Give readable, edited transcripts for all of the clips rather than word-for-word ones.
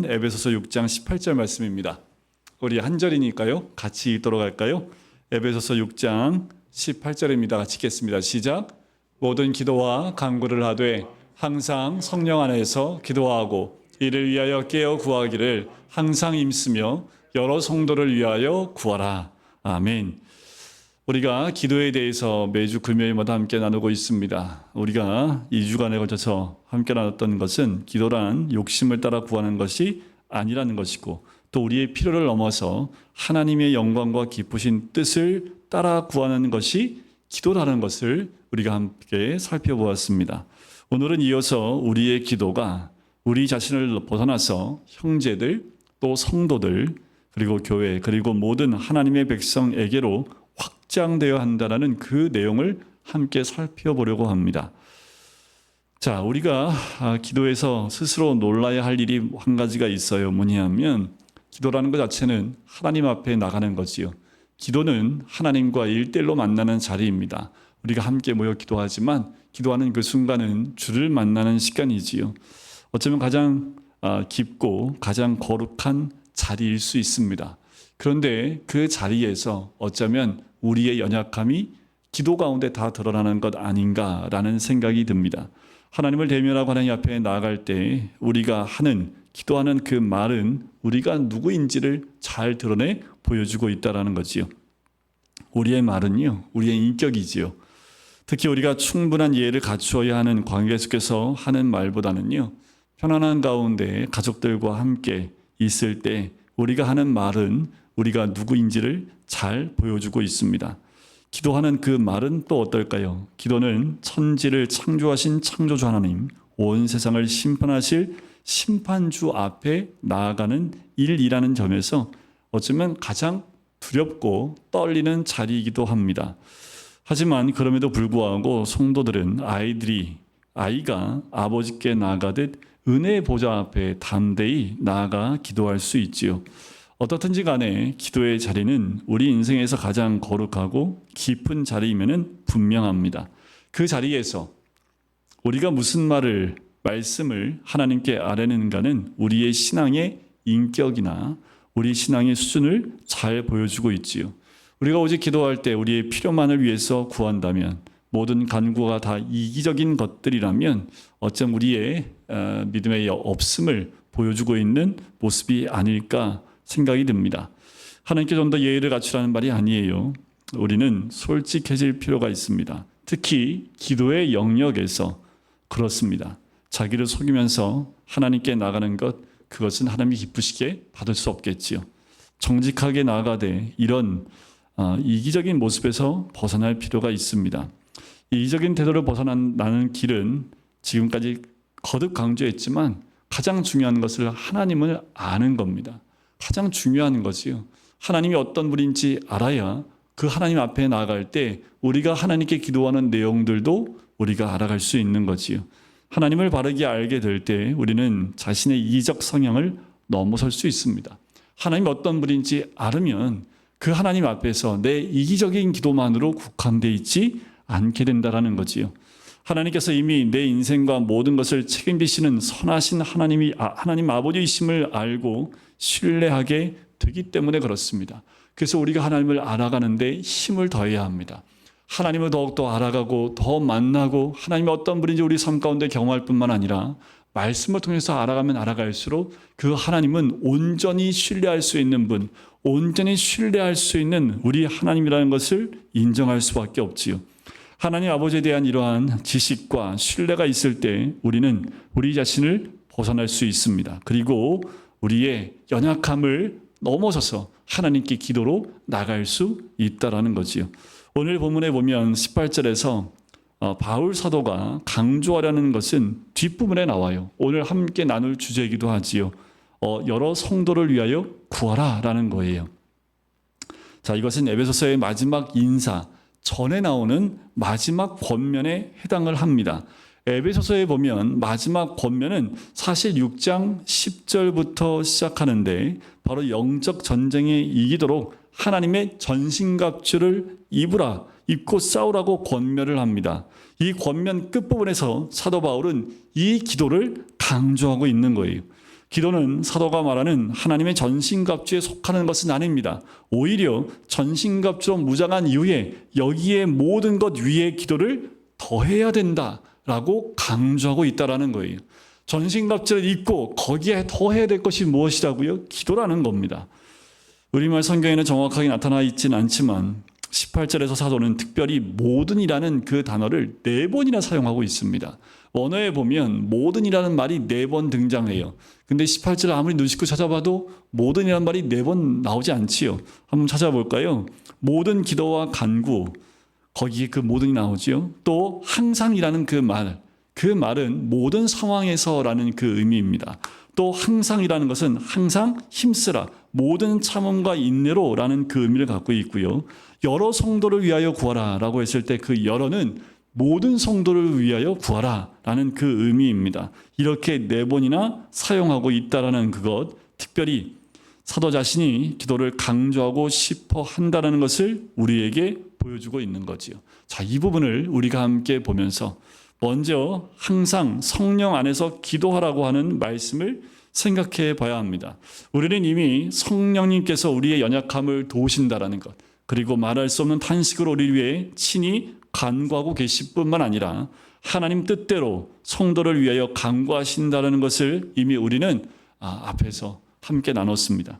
에베소서 6장 18절 말씀입니다. 우리 한 절이니까요. 같이 읽도록 할까요? 에베소서 6장 18절입니다. 같이 읽겠습니다. 시작. 모든 기도와 간구를 하되 항상 성령 안에서 기도하고 이를 위하여 깨어 구하기를 항상 힘쓰며 여러 성도를 위하여 구하라. 아멘. 우리가 기도에 대해서 매주 금요일마다 함께 나누고 있습니다. 우리가 2주간에 걸쳐서 함께 나눴던 것은 기도란 욕심을 따라 구하는 것이 아니라는 것이고, 또 우리의 필요를 넘어서 하나님의 영광과 기쁘신 뜻을 따라 구하는 것이 기도라는 것을 우리가 함께 살펴보았습니다. 오늘은 이어서 우리의 기도가 우리 자신을 벗어나서 형제들, 또 성도들, 그리고 교회, 그리고 모든 하나님의 백성에게로 확장되어야 한다는 그 내용을 함께 살펴보려고 합니다. 자, 우리가 기도에서 스스로 놀라야 할 일이 한 가지가 있어요. 뭐냐면 기도라는 것 자체는 하나님 앞에 나가는 거지요. 기도는 하나님과 1대1로 만나는 자리입니다. 우리가 함께 모여 기도하지만 기도하는 그 순간은 주를 만나는 시간이지요. 어쩌면 가장 깊고 가장 거룩한 자리일 수 있습니다. 그런데 그 자리에서 어쩌면 우리의 연약함이 기도 가운데 다 드러나는 것 아닌가라는 생각이 듭니다. 하나님을 대면하고 하나님 앞에 나아갈 때 우리가 기도하는 그 말은 우리가 누구인지를 잘 드러내 보여주고 있다는 거지요. 우리의 말은요, 우리의 인격이지요. 특히 우리가 충분한 이해를 갖추어야 하는 관계 속에서 하는 말보다는요, 편안한 가운데 가족들과 함께 있을 때 우리가 하는 말은 우리가 누구인지를 잘 보여주고 있습니다. 기도하는 그 말은 또 어떨까요? 기도는 천지를 창조하신 창조주 하나님, 온 세상을 심판하실 심판주 앞에 나아가는 일이라는 점에서 어쩌면 가장 두렵고 떨리는 자리이기도 합니다. 하지만 그럼에도 불구하고 성도들은 아이가 아버지께 나아가듯 은혜의 보좌 앞에 담대히 나아가 기도할 수 있지요. 어떻든지 간에 기도의 자리는 우리 인생에서 가장 거룩하고 깊은 자리이면 분명합니다. 그 자리에서 우리가 무슨 말씀을 하나님께 아뢰는가는 우리의 신앙의 인격이나 우리 신앙의 수준을 잘 보여주고 있지요. 우리가 오직 기도할 때 우리의 필요만을 위해서 구한다면, 모든 간구가 다 이기적인 것들이라면 어쩜 우리의 믿음의 없음을 보여주고 있는 모습이 아닐까 생각이 듭니다. 하나님께 좀 더 예의를 갖추라는 말이 아니에요. 우리는 솔직해질 필요가 있습니다. 특히 기도의 영역에서 그렇습니다. 자기를 속이면서 하나님께 나가는 그것은 하나님이 기쁘시게 받을 수 없겠지요. 정직하게 나아가되 이런 이기적인 모습에서 벗어날 필요가 있습니다. 이기적인 태도를 벗어나는 길은 지금까지 거듭 강조했지만 가장 중요한 것을 하나님을 아는 겁니다. 가장 중요한 거지요. 하나님이 어떤 분인지 알아야 그 하나님 앞에 나아갈 때 우리가 하나님께 기도하는 내용들도 우리가 알아갈 수 있는 거지요. 하나님을 바르게 알게 될 때 우리는 자신의 이기적 성향을 넘어설 수 있습니다. 하나님이 어떤 분인지 알으면 그 하나님 앞에서 내 이기적인 기도만으로 국한되어 있지 않게 된다는 거지요. 하나님께서 이미 내 인생과 모든 것을 책임지시는 선하신 하나님 아버지이심을 알고 신뢰하게 되기 때문에 그렇습니다. 그래서 우리가 하나님을 알아가는데 힘을 더해야 합니다. 하나님을 더욱더 알아가고 더 만나고 하나님이 어떤 분인지 우리 삶 가운데 경험할 뿐만 아니라 말씀을 통해서 알아가면 알아갈수록 그 하나님은 온전히 신뢰할 수 있는 분, 온전히 신뢰할 수 있는 우리 하나님이라는 것을 인정할 수밖에 없지요. 하나님 아버지에 대한 이러한 지식과 신뢰가 있을 때 우리는 우리 자신을 벗어날 수 있습니다. 그리고 우리의 연약함을 넘어서서 하나님께 기도로 나갈 수 있다는 거지요. 오늘 본문에 보면 18절에서 바울 사도가 강조하려는 것은 뒷부분에 나와요. 오늘 함께 나눌 주제이기도 하지요. 여러 성도를 위하여 구하라라는 거예요. 자, 이것은 에베소서의 마지막 인사 전에 나오는 마지막 권면에 해당을 합니다. 에베소서에 보면 마지막 권면은 사실 6장 10절부터 시작하는데 바로 영적 전쟁에 이기도록 하나님의 전신갑주를 입고 싸우라고 권면을 합니다. 이 권면 끝부분에서 사도 바울은 이 기도를 강조하고 있는 거예요. 기도는 사도가 말하는 하나님의 전신갑주에 속하는 것은 아닙니다. 오히려 전신갑주로 무장한 이후에 여기에 모든 것 위에 기도를 더해야 된다라고 강조하고 있다라는 거예요. 전신갑주를 입고 거기에 더해야 될 것이 무엇이라고요? 기도라는 겁니다. 우리말 성경에는 정확하게 나타나 있지는 않지만 18절에서 사도는 특별히 모든이라는 그 단어를 4번이나 사용하고 있습니다. 원어에 보면 모든이라는 말이 4번 등장해요. 근데 18절을 아무리 눈 씻고 찾아봐도 모든이라는 말이 4번 나오지 않지요. 한번 찾아볼까요? 모든 기도와 간구, 거기에 그 모든이 나오지요. 또 항상이라는 그 말은 모든 상황에서라는 그 의미입니다. 또 항상이라는 것은 항상 힘쓰라, 모든 참음과 인내로라는 그 의미를 갖고 있고요. 여러 성도를 위하여 구하라 라고 했을 때 그 여러는 모든 성도를 위하여 구하라 라는 그 의미입니다. 이렇게 4번이나 사용하고 있다라는 그것, 특별히 사도 자신이 기도를 강조하고 싶어 한다는 것을 우리에게 보여주고 있는 거지요. 자, 이 부분을 우리가 함께 보면서 먼저 항상 성령 안에서 기도하라고 하는 말씀을 생각해 봐야 합니다. 우리는 이미 성령님께서 우리의 연약함을 도우신다라는 것, 그리고 말할 수 없는 탄식으로 우리 위해 친히 간구하고 계실 뿐만 아니라 하나님 뜻대로 성도를 위하여 간구하신다는 것을 이미 우리는 앞에서 함께 나눴습니다.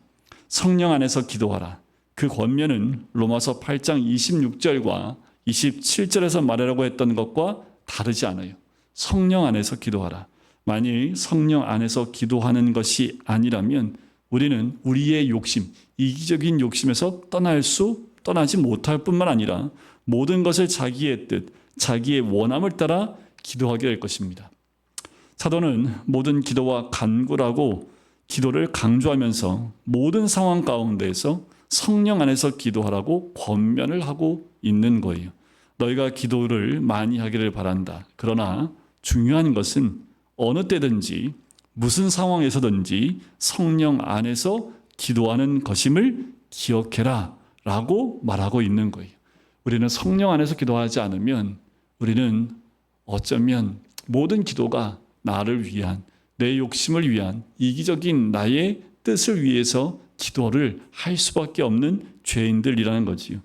성령 안에서 기도하라. 그 권면은 로마서 8장 26절과 27절에서 말하라고 했던 것과 다르지 않아요. 성령 안에서 기도하라. 만일 성령 안에서 기도하는 것이 아니라면 우리는 우리의 욕심, 이기적인 욕심에서 떠나지 못할 뿐만 아니라 모든 것을 자기의 뜻, 자기의 원함을 따라 기도하게 될 것입니다. 사도는 모든 기도와 간구라고 기도를 강조하면서 모든 상황 가운데에서 성령 안에서 기도하라고 권면을 하고 있는 거예요. 너희가 기도를 많이 하기를 바란다. 그러나 중요한 것은 어느 때든지 무슨 상황에서든지 성령 안에서 기도하는 것임을 기억해라 라고 말하고 있는 거예요. 우리는 성령 안에서 기도하지 않으면 우리는 어쩌면 모든 기도가 나를 위한, 내 욕심을 위한 이기적인 나의 뜻을 위해서 기도를 할 수밖에 없는 죄인들이라는 거지요.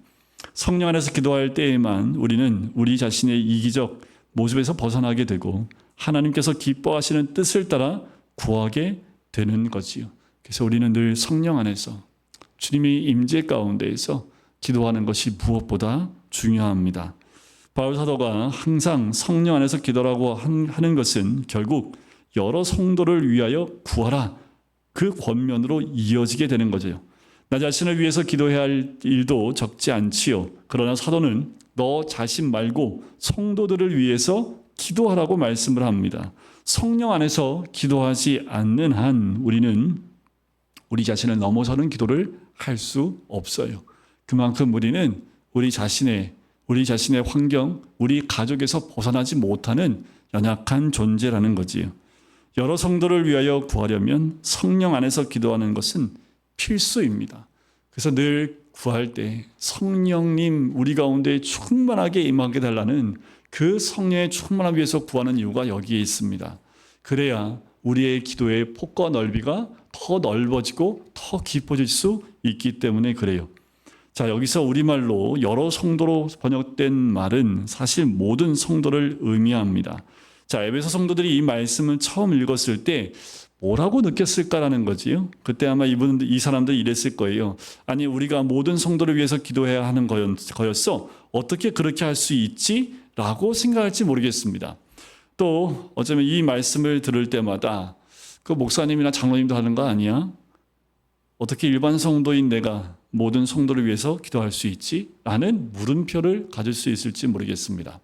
성령 안에서 기도할 때에만 우리는 우리 자신의 이기적 모습에서 벗어나게 되고 하나님께서 기뻐하시는 뜻을 따라 구하게 되는 거지요. 그래서 우리는 늘 성령 안에서 주님의 임재 가운데에서 기도하는 것이 무엇보다 중요합니다. 바울 사도가 항상 성령 안에서 기도라고 하는 것은 결국 여러 성도를 위하여 구하라, 그 권면으로 이어지게 되는 거죠. 나 자신을 위해서 기도해야 할 일도 적지 않지요. 그러나 사도는 너 자신 말고 성도들을 위해서 기도하라고 말씀을 합니다. 성령 안에서 기도하지 않는 한 우리는 우리 자신을 넘어서는 기도를 할 수 없어요. 그만큼 우리는 우리 자신의 환경, 우리 가족에서 벗어나지 못하는 연약한 존재라는 거지요. 여러 성도를 위하여 구하려면 성령 안에서 기도하는 것은 필수입니다. 그래서 늘 구할 때 성령님 우리 가운데 충만하게 임하게 달라는 그 성령의 충만함 위해서 구하는 이유가 여기에 있습니다. 그래야 우리의 기도의 폭과 넓이가 더 넓어지고 더 깊어질 수 있기 때문에 그래요. 자, 여기서 우리말로 여러 성도로 번역된 말은 사실 모든 성도를 의미합니다. 자, 에베소 성도들이 이 말씀을 처음 읽었을 때 뭐라고 느꼈을까라는 거지요. 그때 아마 이 사람들이 이랬을 거예요. 아니, 우리가 모든 성도를 위해서 기도해야 하는 거였어. 어떻게 그렇게 할 수 있지? 라고 생각할지 모르겠습니다. 또 어쩌면 이 말씀을 들을 때마다 그 목사님이나 장로님도 하는 거 아니야? 어떻게 일반 성도인 내가 모든 성도를 위해서 기도할 수 있지? 라는 물음표를 가질 수 있을지 모르겠습니다.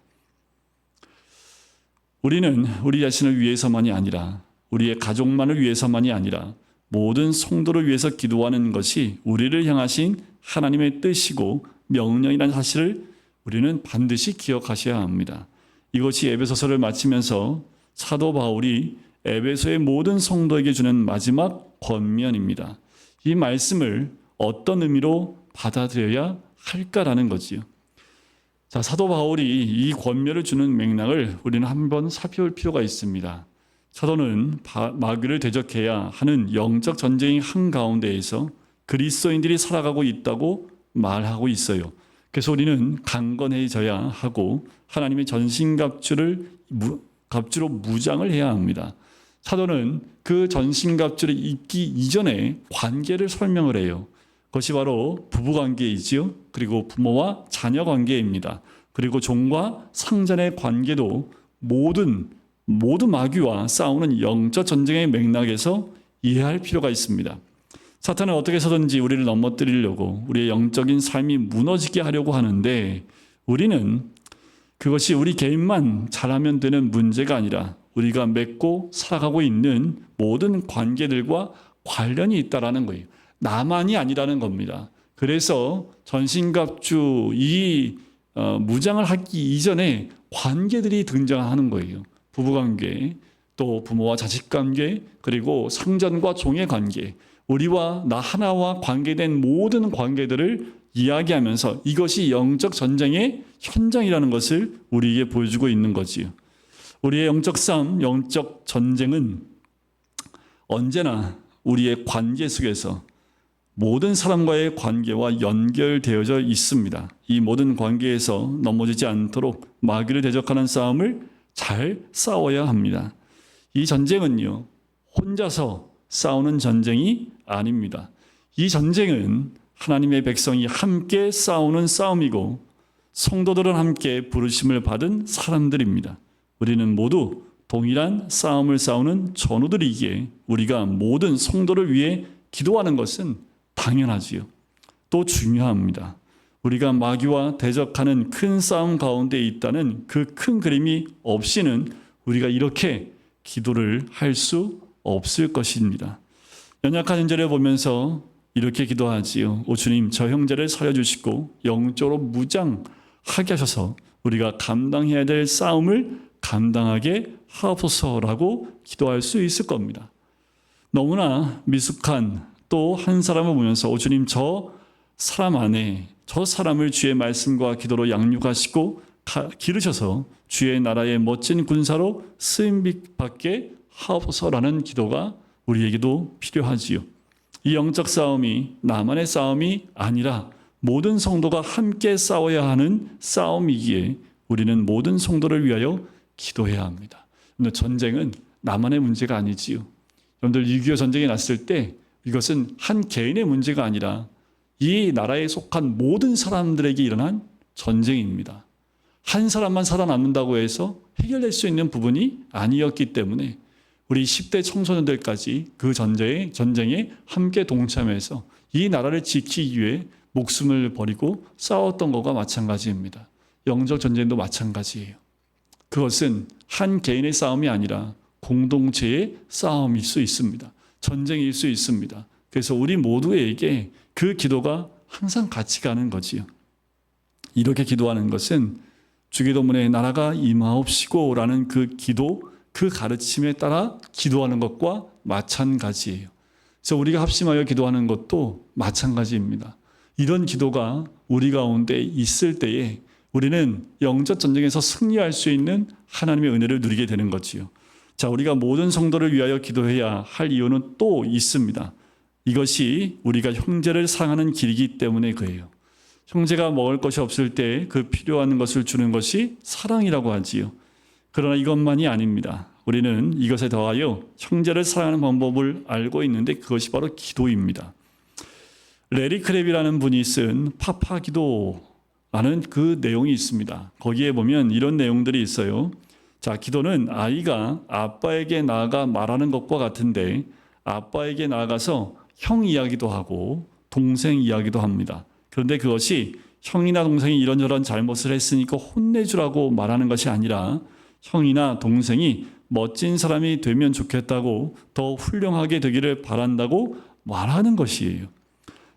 우리는 우리 자신을 위해서만이 아니라 우리의 가족만을 위해서만이 아니라 모든 성도를 위해서 기도하는 것이 우리를 향하신 하나님의 뜻이고 명령이라는 사실을 우리는 반드시 기억하셔야 합니다. 이것이 에베소서를 마치면서 사도 바울이 에베소의 모든 성도에게 주는 마지막 권면입니다. 이 말씀을 어떤 의미로 받아들여야 할까라는 거지요. 자, 사도 바울이 이 권면을 주는 맥락을 우리는 한번 살펴볼 필요가 있습니다. 사도는 마귀를 대적해야 하는 영적 전쟁의 한가운데에서 그리스도인들이 살아가고 있다고 말하고 있어요. 그래서 우리는 강건해져야 하고 하나님의 전신갑주로 무장을 해야 합니다. 사도는 그 전신갑주를 입기 이전에 관계를 설명을 해요. 그것이 바로 부부관계이지요. 그리고 부모와 자녀 관계입니다. 그리고 종과 상전의 관계도 모두 마귀와 싸우는 영적 전쟁의 맥락에서 이해할 필요가 있습니다. 사탄은 어떻게 해서든지 우리를 넘어뜨리려고 우리의 영적인 삶이 무너지게 하려고 하는데 우리는 그것이 우리 개인만 잘하면 되는 문제가 아니라 우리가 맺고 살아가고 있는 모든 관계들과 관련이 있다라는 거예요. 나만이 아니라는 겁니다. 그래서 전신갑주 무장을 하기 이전에 관계들이 등장하는 거예요. 부부관계, 또 부모와 자식관계, 그리고 상전과 종의 관계, 우리와 나 하나와 관계된 모든 관계들을 이야기하면서 이것이 영적 전쟁의 현장이라는 것을 우리에게 보여주고 있는 거지요. 우리의 영적 싸움, 영적 전쟁은 언제나 우리의 관계 속에서 모든 사람과의 관계와 연결되어져 있습니다. 이 모든 관계에서 넘어지지 않도록 마귀를 대적하는 싸움을 잘 싸워야 합니다. 이 전쟁은요, 혼자서 싸우는 전쟁이 아닙니다. 이 전쟁은 하나님의 백성이 함께 싸우는 싸움이고 성도들은 함께 부르심을 받은 사람들입니다. 우리는 모두 동일한 싸움을 싸우는 전우들이기에 우리가 모든 성도를 위해 기도하는 것은 당연하지요. 또 중요합니다. 우리가 마귀와 대적하는 큰 싸움 가운데 있다는 그 큰 그림이 없이는 우리가 이렇게 기도를 할 수 없을 것입니다. 연약한 형제를 보면서 이렇게 기도하지요. 오 주님, 저 형제를 살려주시고 영적으로 무장하게 하셔서 우리가 감당해야 될 싸움을 감당하게 하옵소서라고 기도할 수 있을 겁니다. 너무나 미숙한 또 한 사람을 보면서 오 주님, 저 사람 안에 저 사람을 주의 말씀과 기도로 양육하시고 기르셔서 주의 나라의 멋진 군사로 쓰임받게 하옵소서라는 기도가 우리에게도 필요하지요. 이 영적 싸움이 나만의 싸움이 아니라 모든 성도가 함께 싸워야 하는 싸움이기에 우리는 모든 성도를 위하여 기도해야 합니다. 전쟁은 나만의 문제가 아니지요. 여러분들 6.25 전쟁이 났을 때 이것은 한 개인의 문제가 아니라 이 나라에 속한 모든 사람들에게 일어난 전쟁입니다. 한 사람만 살아남는다고 해서 해결될 수 있는 부분이 아니었기 때문에 우리 10대 청소년들까지 그 전쟁에 함께 동참해서 이 나라를 지키기 위해 목숨을 버리고 싸웠던 것과 마찬가지입니다. 영적 전쟁도 마찬가지예요. 그것은 한 개인의 싸움이 아니라 공동체의 싸움일 수 있습니다. 전쟁일 수 있습니다. 그래서 우리 모두에게 그 기도가 항상 같이 가는 거지요. 이렇게 기도하는 것은 주기도문의 나라가 임하옵시고라는 그 기도, 그 가르침에 따라 기도하는 것과 마찬가지예요. 그래서 우리가 합심하여 기도하는 것도 마찬가지입니다. 이런 기도가 우리 가운데 있을 때에 우리는 영적 전쟁에서 승리할 수 있는 하나님의 은혜를 누리게 되는 거지요. 자, 우리가 모든 성도를 위하여 기도해야 할 이유는 또 있습니다. 이것이 우리가 형제를 사랑하는 길이기 때문에 그래요. 형제가 먹을 것이 없을 때 그 필요한 것을 주는 것이 사랑이라고 하지요. 그러나 이것만이 아닙니다. 우리는 이것에 더하여 형제를 사랑하는 방법을 알고 있는데 그것이 바로 기도입니다. 레리 크랩이라는 분이 쓴 파파기도라는 그 내용이 있습니다. 거기에 보면 이런 내용들이 있어요. 자, 기도는 아이가 아빠에게 나아가 말하는 것과 같은데 아빠에게 나아가서 형 이야기도 하고 동생 이야기도 합니다. 그런데 그것이 형이나 동생이 이런저런 잘못을 했으니까 혼내주라고 말하는 것이 아니라 형이나 동생이 멋진 사람이 되면 좋겠다고 더 훌륭하게 되기를 바란다고 말하는 것이에요.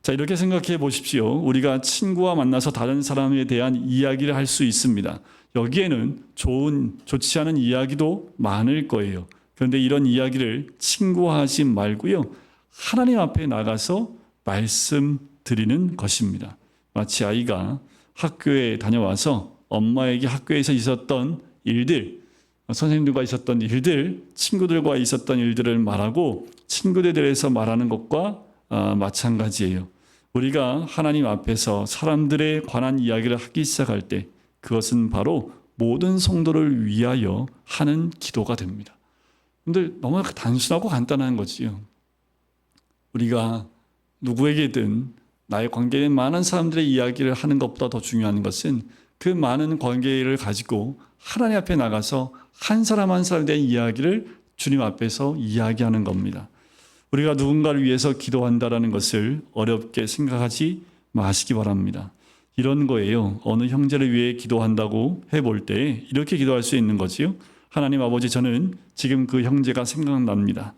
자, 이렇게 생각해 보십시오. 우리가 친구와 만나서 다른 사람에 대한 이야기를 할 수 있습니다. 여기에는 좋지 않은 이야기도 많을 거예요. 그런데 이런 이야기를 친구하지 말고요. 하나님 앞에 나가서 말씀드리는 것입니다. 마치 아이가 학교에 다녀와서 엄마에게 학교에서 있었던 일들, 선생님들과 있었던 일들, 친구들과 있었던 일들을 말하고 친구들에 대해서 말하는 것과 마찬가지예요. 우리가 하나님 앞에서 사람들에 관한 이야기를 하기 시작할 때 그것은 바로 모든 성도를 위하여 하는 기도가 됩니다. 근데 너무 단순하고 간단한 거지요. 우리가 누구에게든 나의 관계에 많은 사람들의 이야기를 하는 것보다 더 중요한 것은 그 많은 관계를 가지고 하나님 앞에 나가서 한 사람 한 사람에 대한 이야기를 주님 앞에서 이야기하는 겁니다. 우리가 누군가를 위해서 기도한다라는 것을 어렵게 생각하지 마시기 바랍니다. 이런 거예요. 어느 형제를 위해 기도한다고 해볼 때 이렇게 기도할 수 있는 거지요. 하나님 아버지, 저는 지금 그 형제가 생각납니다.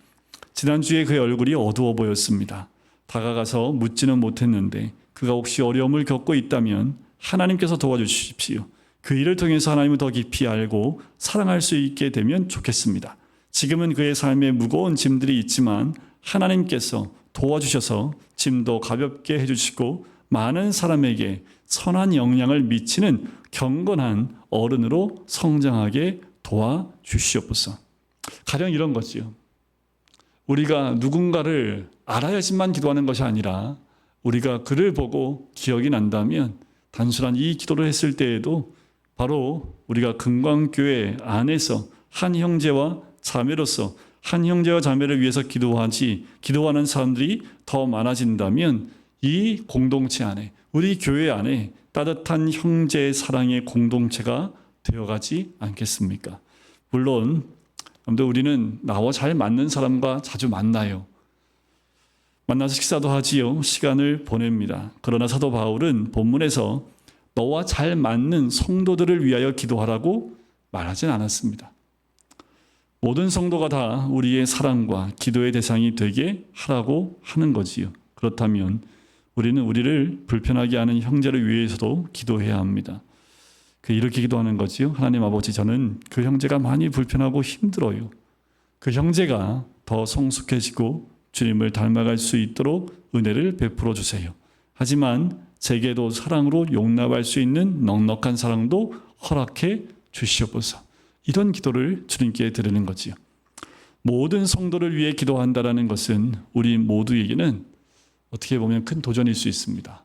지난주에 그의 얼굴이 어두워 보였습니다. 다가가서 묻지는 못했는데 그가 혹시 어려움을 겪고 있다면 하나님께서 도와주십시오. 그 일을 통해서 하나님을 더 깊이 알고 사랑할 수 있게 되면 좋겠습니다. 지금은 그의 삶에 무거운 짐들이 있지만 하나님께서 도와주셔서 짐도 가볍게 해주시고 많은 사람에게 선한 영향을 미치는 경건한 어른으로 성장하게 도와주시옵소서. 가령 이런 거지요. 우리가 누군가를 알아야지만 기도하는 것이 아니라 우리가 그를 보고 기억이 난다면 단순한 이 기도를 했을 때에도 바로 우리가 금광교회 안에서 한 형제와 자매로서 한 형제와 자매를 위해서 기도하는 사람들이 더 많아진다면 이 공동체 안에, 우리 교회 안에 따뜻한 형제의 사랑의 공동체가 되어가지 않겠습니까? 물론 우리는 나와 잘 맞는 사람과 자주 만나요. 만나서 식사도 하지요. 시간을 보냅니다. 그러나 사도 바울은 본문에서 너와 잘 맞는 성도들을 위하여 기도하라고 말하진 않았습니다. 모든 성도가 다 우리의 사랑과 기도의 대상이 되게 하라고 하는 거지요. 그렇다면 우리는 우리를 불편하게 하는 형제를 위해서도 기도해야 합니다. 이렇게 기도하는 거지요. 하나님 아버지, 저는 그 형제가 많이 불편하고 힘들어요. 그 형제가 더 성숙해지고 주님을 닮아갈 수 있도록 은혜를 베풀어 주세요. 하지만 제게도 사랑으로 용납할 수 있는 넉넉한 사랑도 허락해 주시옵소서. 이런 기도를 주님께 드리는 거지요. 모든 성도를 위해 기도한다라는 것은 우리 모두에게는 어떻게 보면 큰 도전일 수 있습니다.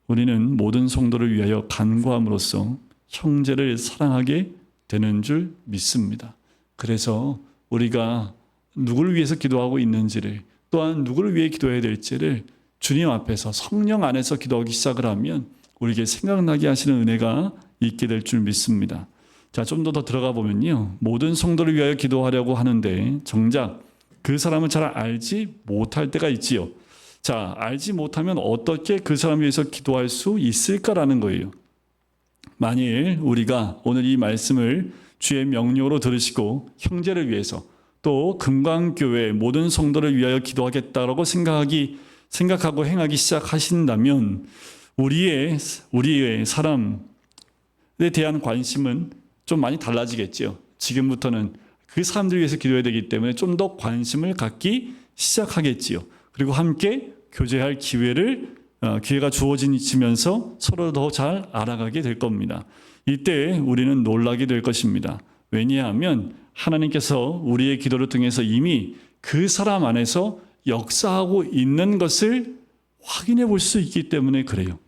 우리는 모든 성도를 위하여 간구함으로써 형제를 사랑하게 되는 줄 믿습니다. 그래서 우리가 누구를 위해서 기도하고 있는지를, 또한 누구를 위해 기도해야 될지를 주님 앞에서 성령 안에서 기도하기 시작을 하면 우리에게 생각나게 하시는 은혜가 있게 될 줄 믿습니다. 자, 좀 더 들어가 보면요. 모든 성도를 위하여 기도하려고 하는데 정작 그 사람을 잘 알지 못할 때가 있지요. 자, 알지 못하면 어떻게 그 사람을 위해서 기도할 수 있을까라는 거예요. 만일 우리가 오늘 이 말씀을 주의 명령으로 들으시고 형제를 위해서 또 금광교회 모든 성도를 위하여 기도하겠다라고 생각하고 행하기 시작하신다면 우리의 사람에 대한 관심은 좀 많이 달라지겠죠. 지금부터는 그 사람들 위해서 기도해야 되기 때문에 좀 더 관심을 갖기 시작하겠지요. 그리고 함께 교제할 기회가 주어지면서 서로 더 잘 알아가게 될 겁니다. 이때 우리는 놀라게 될 것입니다. 왜냐하면 하나님께서 우리의 기도를 통해서 이미 그 사람 안에서 역사하고 있는 것을 확인해 볼 수 있기 때문에 그래요.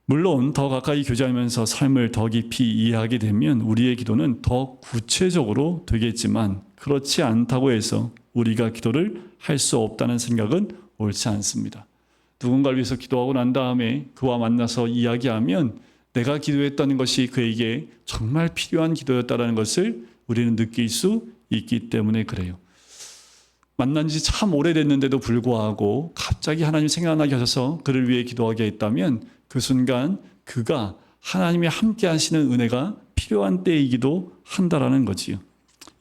물론 더 가까이 교제하면서 삶을 더 깊이 이해하게 되면 우리의 기도는 더 구체적으로 되겠지만 그렇지 않다고 해서 우리가 기도를 할 수 없다는 생각은 옳지 않습니다. 누군가를 위해서 기도하고 난 다음에 그와 만나서 이야기하면 내가 기도했다는 것이 그에게 정말 필요한 기도였다는 것을 우리는 느낄 수 있기 때문에 그래요. 만난 지 참 오래됐는데도 불구하고 갑자기 하나님 생각나게 하셔서 그를 위해 기도하게 했다면 그 순간 그가 하나님이 함께 하시는 은혜가 필요한 때이기도 한다라는 거지요.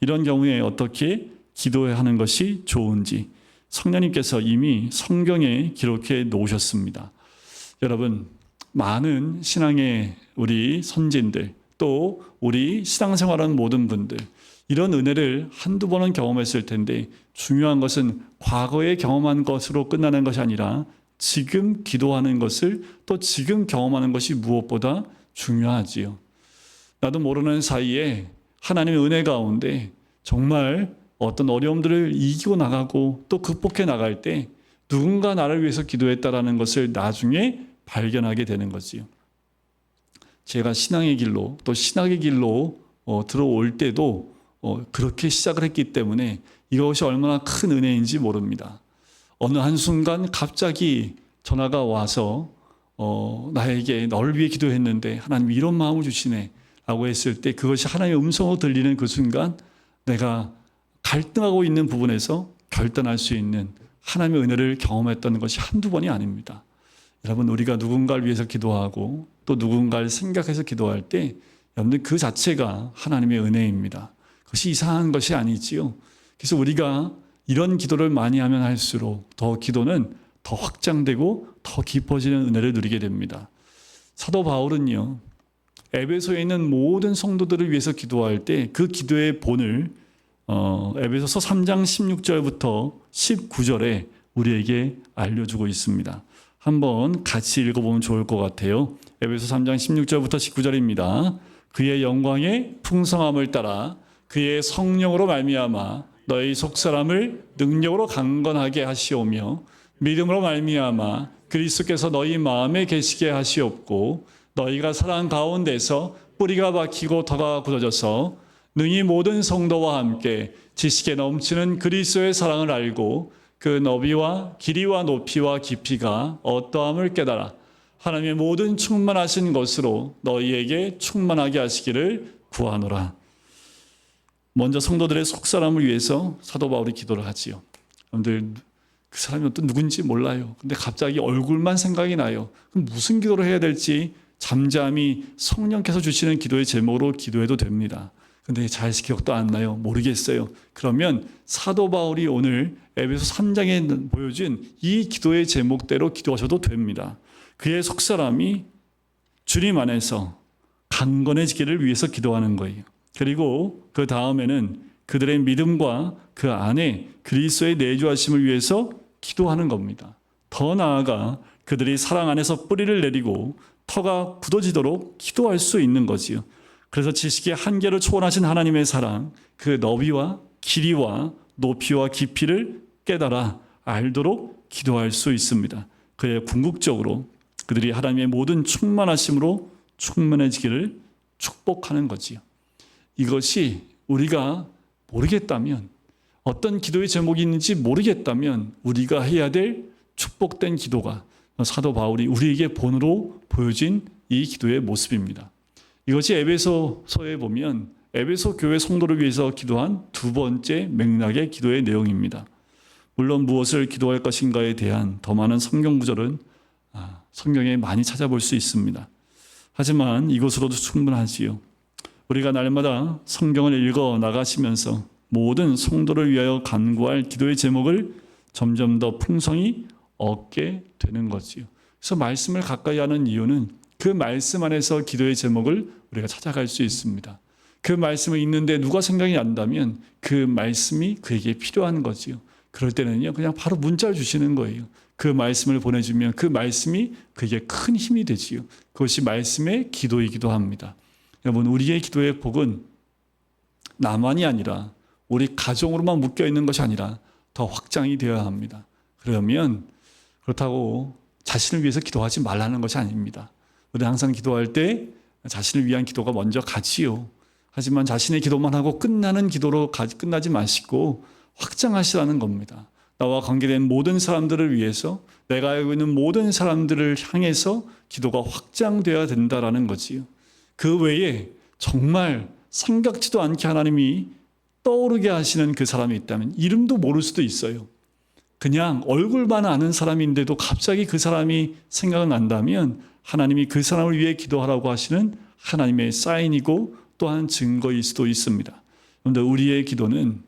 이런 경우에 어떻게 기도해야 하는 것이 좋은지 성령님께서 이미 성경에 기록해 놓으셨습니다. 여러분, 많은 신앙의 우리 선진들, 또 우리 신앙생활하는 모든 분들, 이런 은혜를 한두 번은 경험했을 텐데 중요한 것은 과거에 경험한 것으로 끝나는 것이 아니라 지금 기도하는 것을 또 지금 경험하는 것이 무엇보다 중요하지요. 나도 모르는 사이에 하나님의 은혜 가운데 정말 어떤 어려움들을 이기고 나가고 또 극복해 나갈 때 누군가 나를 위해서 기도했다라는 것을 나중에 발견하게 되는 거지요. 제가 신앙의 길로 또 신학의 길로 들어올 때도 그렇게 시작을 했기 때문에 이것이 얼마나 큰 은혜인지 모릅니다. 어느 한순간 갑자기 전화가 와서 나에게 너를 위해 기도했는데 하나님이 이런 마음을 주시네 라고 했을 때 그것이 하나님의 음성으로 들리는 그 순간 내가 갈등하고 있는 부분에서 결단할 수 있는 하나님의 은혜를 경험했던 것이 한두 번이 아닙니다. 여러분, 우리가 누군가를 위해서 기도하고 또 누군가를 생각해서 기도할 때 여러분들 그 자체가 하나님의 은혜입니다. 그것이 이상한 것이 아니지요. 그래서 우리가 이런 기도를 많이 하면 할수록 더 기도는 더 확장되고 더 깊어지는 은혜를 누리게 됩니다. 사도 바울은요, 에베소에 있는 모든 성도들을 위해서 기도할 때 그 기도의 본을 에베소서 3장 16절부터 19절에 우리에게 알려주고 있습니다. 한번 같이 읽어보면 좋을 것 같아요. 에베소 3장 16절부터 19절입니다. 그의 영광의 풍성함을 따라 그의 성령으로 말미암아 너희 속사람을 능력으로 강건하게 하시오며 믿음으로 말미암아 그리스도께서 너희 마음에 계시게 하시옵고 너희가 사랑 가운데서 뿌리가 박히고 터가 굳어져서 능히 모든 성도와 함께 지식에 넘치는 그리스도의 사랑을 알고 그 너비와 길이와 높이와 깊이가 어떠함을 깨달아 하나님의 모든 충만하신 것으로 너희에게 충만하게 하시기를 구하노라. 먼저 성도들의 속사람을 위해서 사도 바울이 기도를 하지요. 여러분들 그 사람이 어떤 누군지 몰라요. 근데 갑자기 얼굴만 생각이 나요. 그럼 무슨 기도를 해야 될지 잠잠히 성령께서 주시는 기도의 제목으로 기도해도 됩니다. 근데 잘 기억도 안 나요. 모르겠어요. 그러면 사도 바울이 오늘 에베소 3장에 보여준 이 기도의 제목대로 기도하셔도 됩니다. 그의 속사람이 주님 안에서 강건해지기를 위해서 기도하는 거예요. 그리고 그 다음에는 그들의 믿음과 그 안에 그리스도의 내주하심을 위해서 기도하는 겁니다. 더 나아가 그들이 사랑 안에서 뿌리를 내리고 터가 굳어지도록 기도할 수 있는 거지요. 그래서 지식의 한계를 초월하신 하나님의 사랑, 그 너비와 길이와 높이와 깊이를 깨달아 알도록 기도할 수 있습니다. 그의 궁극적으로 그들이 하나님의 모든 충만하심으로 충만해지기를 축복하는 거지요. 이것이 우리가 모르겠다면, 어떤 기도의 제목이 있는지 모르겠다면 우리가 해야 될 축복된 기도가 사도 바울이 우리에게 본으로 보여진 이 기도의 모습입니다. 이것이 에베소서에 보면 에베소 교회 성도를 위해서 기도한 두 번째 맥락의 기도의 내용입니다. 물론 무엇을 기도할 것인가에 대한 더 많은 성경 구절은 성경에 많이 찾아볼 수 있습니다. 하지만 이것으로도 충분하지요. 우리가 날마다 성경을 읽어 나가시면서 모든 성도를 위하여 간구할 기도의 제목을 점점 더 풍성히 얻게 되는 거지요. 그래서 말씀을 가까이 하는 이유는 그 말씀 안에서 기도의 제목을 우리가 찾아갈 수 있습니다. 그 말씀을 읽는데 누가 생각이 난다면 그 말씀이 그에게 필요한 거지요. 그럴 때는요, 그냥 바로 문자를 주시는 거예요. 그 말씀을 보내주면 그 말씀이 그에게 큰 힘이 되지요. 그것이 말씀의 기도이기도 합니다. 여러분, 우리의 기도의 복은 나만이 아니라 우리 가정으로만 묶여 있는 것이 아니라 더 확장이 되어야 합니다. 그러면 그렇다고 자신을 위해서 기도하지 말라는 것이 아닙니다. 우리 항상 기도할 때 자신을 위한 기도가 먼저 가지요. 하지만 자신의 기도만 하고 끝나는 기도로 끝나지 마시고 확장하시라는 겁니다. 나와 관계된 모든 사람들을 위해서, 내가 알고 있는 모든 사람들을 향해서 기도가 확장되어야 된다라는 거지요. 그 외에 정말 생각지도 않게 하나님이 떠오르게 하시는 그 사람이 있다면, 이름도 모를 수도 있어요. 그냥 얼굴만 아는 사람인데도 갑자기 그 사람이 생각난다면 하나님이 그 사람을 위해 기도하라고 하시는 하나님의 사인이고 또한 증거일 수도 있습니다. 그런데 우리의 기도는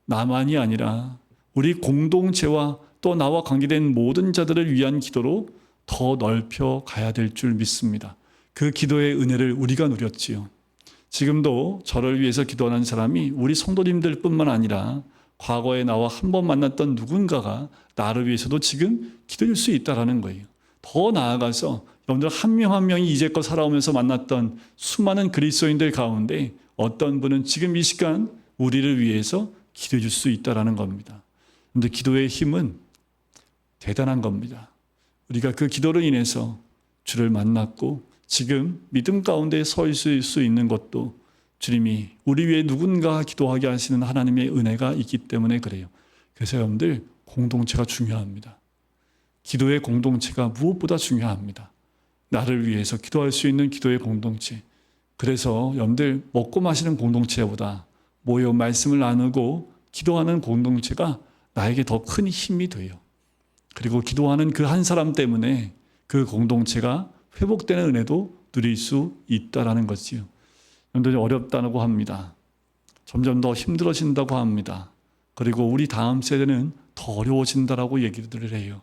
나만이 아니라 우리 공동체와 또 나와 관계된 모든 자들을 위한 기도로 더 넓혀 가야 될 줄 믿습니다. 그 기도의 은혜를 우리가 누렸지요. 지금도 저를 위해서 기도하는 사람이 우리 성도님들 뿐만 아니라 과거에 나와 한 번 만났던 누군가가 나를 위해서도 지금 기도할 수 있다는 거예요. 더 나아가서 여러분들 한 명 한 명이 이제껏 살아오면서 만났던 수많은 그리스도인들 가운데 어떤 분은 지금 이 시간 우리를 위해서 기도해 줄 수 있다라는 겁니다. 그런데 기도의 힘은 대단한 겁니다. 우리가 그 기도로 인해서 주를 만났고 지금 믿음 가운데 서 있을 수 있는 것도 주님이 우리 위해 누군가 기도하게 하시는 하나님의 은혜가 있기 때문에 그래요. 그래서 여러분들 공동체가 중요합니다. 기도의 공동체가 무엇보다 중요합니다. 나를 위해서 기도할 수 있는 기도의 공동체. 그래서 여러분들 먹고 마시는 공동체보다 모여 말씀을 나누고 기도하는 공동체가 나에게 더 큰 힘이 돼요. 그리고 기도하는 그 한 사람 때문에 그 공동체가 회복되는 은혜도 누릴 수 있다라는 거지요. 여러분들이 어렵다고 합니다. 점점 더 힘들어진다고 합니다. 그리고 우리 다음 세대는 더 어려워진다라고 얘기를 해요.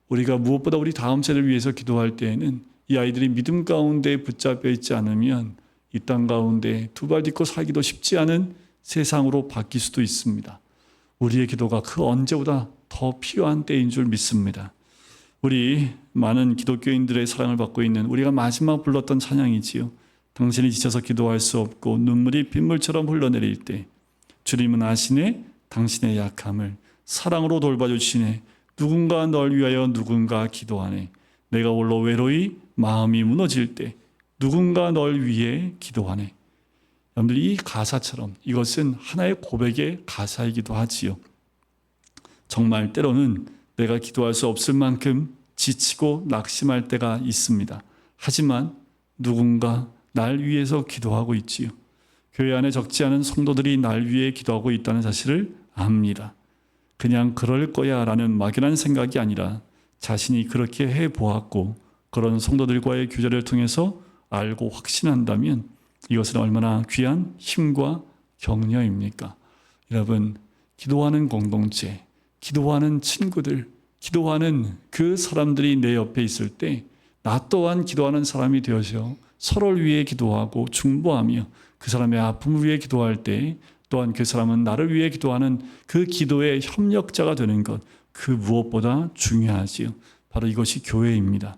우리가 무엇보다 우리 다음 세대를 위해서 기도할 때에는 이 아이들이 믿음 가운데 붙잡혀 있지 않으면 이 땅 가운데 두 발 딛고 살기도 쉽지 않은 세상으로 바뀔 수도 있습니다. 우리의 기도가 그 언제보다 더 필요한 때인 줄 믿습니다. 우리 많은 기독교인들의 사랑을 받고 있는 우리가 마지막 불렀던 찬양이지요. 당신이 지쳐서 기도할 수 없고 눈물이 빗물처럼 흘러내릴 때 주님은 아시네 당신의 약함을 사랑으로 돌봐주시네 누군가 널 위하여 누군가 기도하네 내가 홀로 외로이 마음이 무너질 때 누군가 널 위해 기도하네. 여러분들 이 가사처럼 이것은 하나의 고백의 가사이기도 하지요. 정말 때로는 내가 기도할 수 없을 만큼 지치고 낙심할 때가 있습니다. 하지만 누군가 날 위해서 기도하고 있지요. 교회 안에 적지 않은 성도들이 날 위해 기도하고 있다는 사실을 압니다. 그냥 그럴 거야 라는 막연한 생각이 아니라 자신이 그렇게 해보았고 그런 성도들과의 교제를 통해서 알고 확신한다면 이것은 얼마나 귀한 힘과 격려입니까? 여러분, 기도하는 공동체, 기도하는 친구들, 기도하는 그 사람들이 내 옆에 있을 때 나 또한 기도하는 사람이 되어서 서로를 위해 기도하고 중보하며 그 사람의 아픔을 위해 기도할 때 또한 그 사람은 나를 위해 기도하는 그 기도의 협력자가 되는 것, 그 무엇보다 중요하지요. 바로 이것이 교회입니다.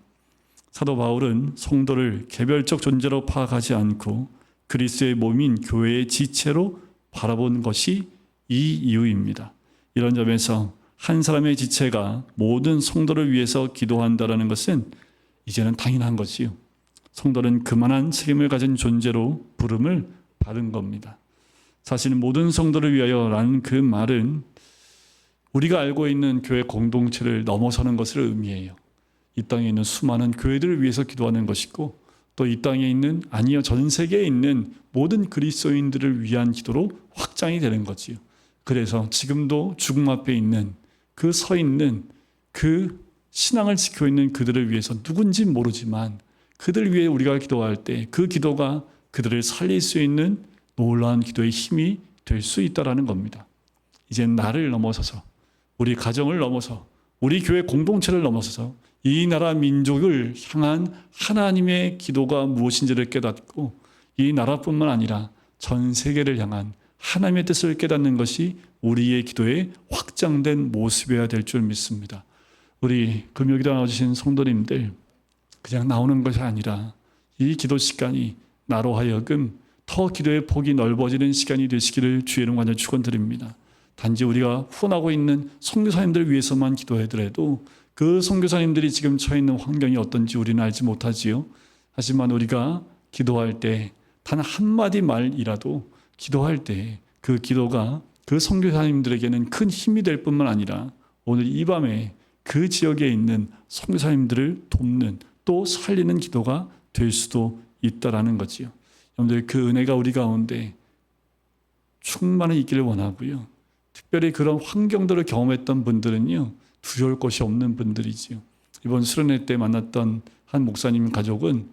사도 바울은 성도를 개별적 존재로 파악하지 않고 그리스도의 몸인 교회의 지체로 바라본 것이 이 이유입니다. 이런 점에서 한 사람의 지체가 모든 성도를 위해서 기도한다는 것은 이제는 당연한 것이요. 성도는 그만한 책임을 가진 존재로 부름을 받은 겁니다. 사실 모든 성도를 위하여라는 그 말은 우리가 알고 있는 교회 공동체를 넘어서는 것을 의미해요. 이 땅에 있는 수많은 교회들을 위해서 기도하는 것이고 또 이 땅에 있는 아니요 전 세계에 있는 모든 그리스도인들을 위한 기도로 확장이 되는 거지요. 그래서 지금도 죽음 앞에 있는 그 서 있는 그 신앙을 지키고 있는 그들을 위해서 누군지 모르지만 그들 위해 우리가 기도할 때 그 기도가 그들을 살릴 수 있는 놀라운 기도의 힘이 될 수 있다는 겁니다. 이제 나를 넘어서서 우리 가정을 넘어서 우리 교회 공동체를 넘어서서 이 나라 민족을 향한 하나님의 기도가 무엇인지를 깨닫고 이 나라뿐만 아니라 전 세계를 향한 하나님의 뜻을 깨닫는 것이 우리의 기도의 확장된 모습이어야 될 줄 믿습니다. 우리 금요기도 나와주신 성도님들 그냥 나오는 것이 아니라 이 기도 시간이 나로 하여금 더 기도의 폭이 넓어지는 시간이 되시기를 주의 이름 간절히 축원드립니다. 단지 우리가 후원하고 있는 선교사님들 위해서만 기도하더라도 그 선교사님들이 지금 처해 있는 환경이 어떤지 우리는 알지 못하지요. 하지만 우리가 기도할 때 단 한마디 말이라도 기도할 때 그 기도가 그 선교사님들에게는 큰 힘이 될 뿐만 아니라 오늘 이 밤에 그 지역에 있는 선교사님들을 돕는 또 살리는 기도가 될 수도 있다라는 거지요. 여러분들 그 은혜가 우리 가운데 충만히 있기를 원하고요. 특별히 그런 환경들을 경험했던 분들은요. 두려울 것이 없는 분들이지요. 이번 수련회 때 만났던 한 목사님 가족은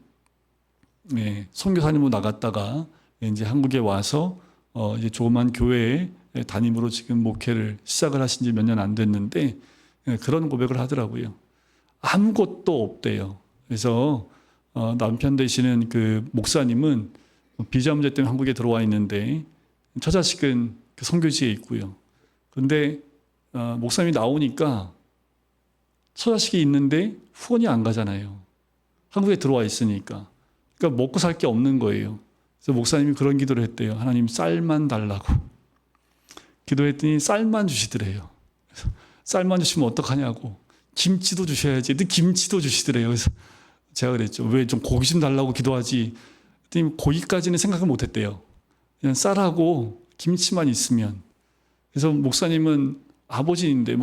선교사님으로 나갔다가 이제 한국에 와서 이제 조그만 교회에 담임으로 지금 목회를 시작을 하신 지 몇 년 안 됐는데 그런 고백을 하더라고요. 아무것도 없대요. 그래서 남편 되시는 그 목사님은 비자 문제 때문에 한국에 들어와 있는데 처자식은 그 선교지에 있고요. 그런데 목사님이 나오니까 처자식이 있는데 후원이 안 가잖아요. 한국에 들어와 있으니까. 그러니까 먹고 살 게 없는 거예요. 그래서 목사님이 그런 기도를 했대요. 하나님 쌀만 달라고. 기도했더니 쌀만 주시더래요. 그래서 쌀만 주시면 어떡하냐고. 김치도 주셔야지. 근데 김치도 주시더래요. 그래서 제가 그랬죠. 왜 좀 고기 좀 달라고 기도하지. 그랬더니 고기까지는 생각을 못 했대요. 그냥 쌀하고 김치만 있으면. 그래서 목사님은 아버지인데,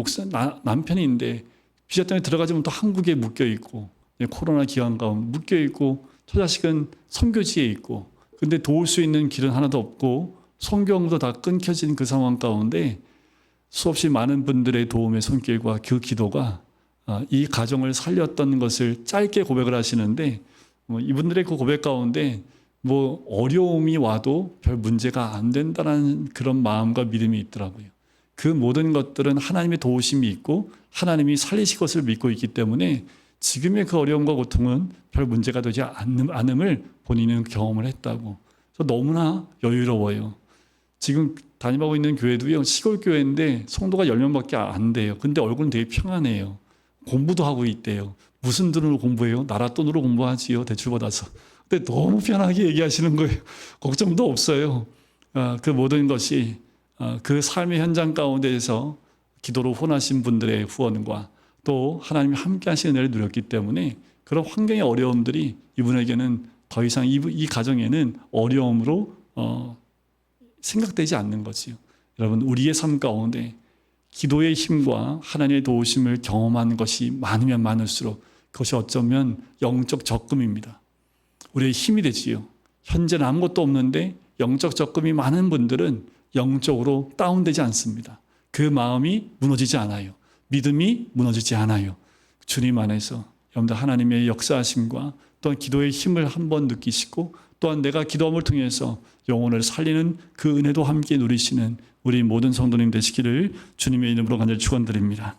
남편인데, 비자 때문에 들어가지 못해 한국에 묶여 있고, 코로나 기간 가운데 묶여 있고, 처자식은 선교지에 있고, 근데 도울 수 있는 길은 하나도 없고, 선교도 다 끊겨진 그 상황 가운데 수없이 많은 분들의 도움의 손길과 그 기도가 이 가정을 살렸던 것을 짧게 고백을 하시는데, 이분들의 그 고백 가운데 어려움이 와도 별 문제가 안 된다는 그런 마음과 믿음이 있더라고요. 그 모든 것들은 하나님의 도우심이 있고 하나님이 살리실 것을 믿고 있기 때문에 지금의 그 어려움과 고통은 별 문제가 되지 않음을 본인은 경험을 했다고. 그래서 너무나 여유로워요. 지금 다니고 있는 교회도요, 시골 교회인데 성도가 10명밖에 안 돼요. 근데 얼굴은 되게 평안해요. 공부도 하고 있대요. 무슨 돈으로 공부해요? 나라 돈으로 공부하지요. 대출 받아서. 근데 너무 편하게 얘기하시는 거예요. 걱정도 없어요. 그 모든 것이 그 삶의 현장 가운데에서 기도로 후원하신 분들의 후원과 또 하나님이 함께 하시는 은혜를 누렸기 때문에 그런 환경의 어려움들이 이분에게는 더 이상 이 가정에는 어려움으로 생각되지 않는 거지요. 여러분, 우리의 삶 가운데 기도의 힘과 하나님의 도우심을 경험한 것이 많으면 많을수록 그것이 어쩌면 영적 적금입니다. 우리의 힘이 되지요. 현재는 아무것도 없는데 영적 적금이 많은 분들은 영적으로 다운되지 않습니다. 그 마음이 무너지지 않아요. 믿음이 무너지지 않아요. 주님 안에서 여러분들 하나님의 역사하심과 또한 기도의 힘을 한번 느끼시고 또한 내가 기도함을 통해서 영혼을 살리는 그 은혜도 함께 누리시는 우리 모든 성도님 되시기를 주님의 이름으로 간절히 축원드립니다.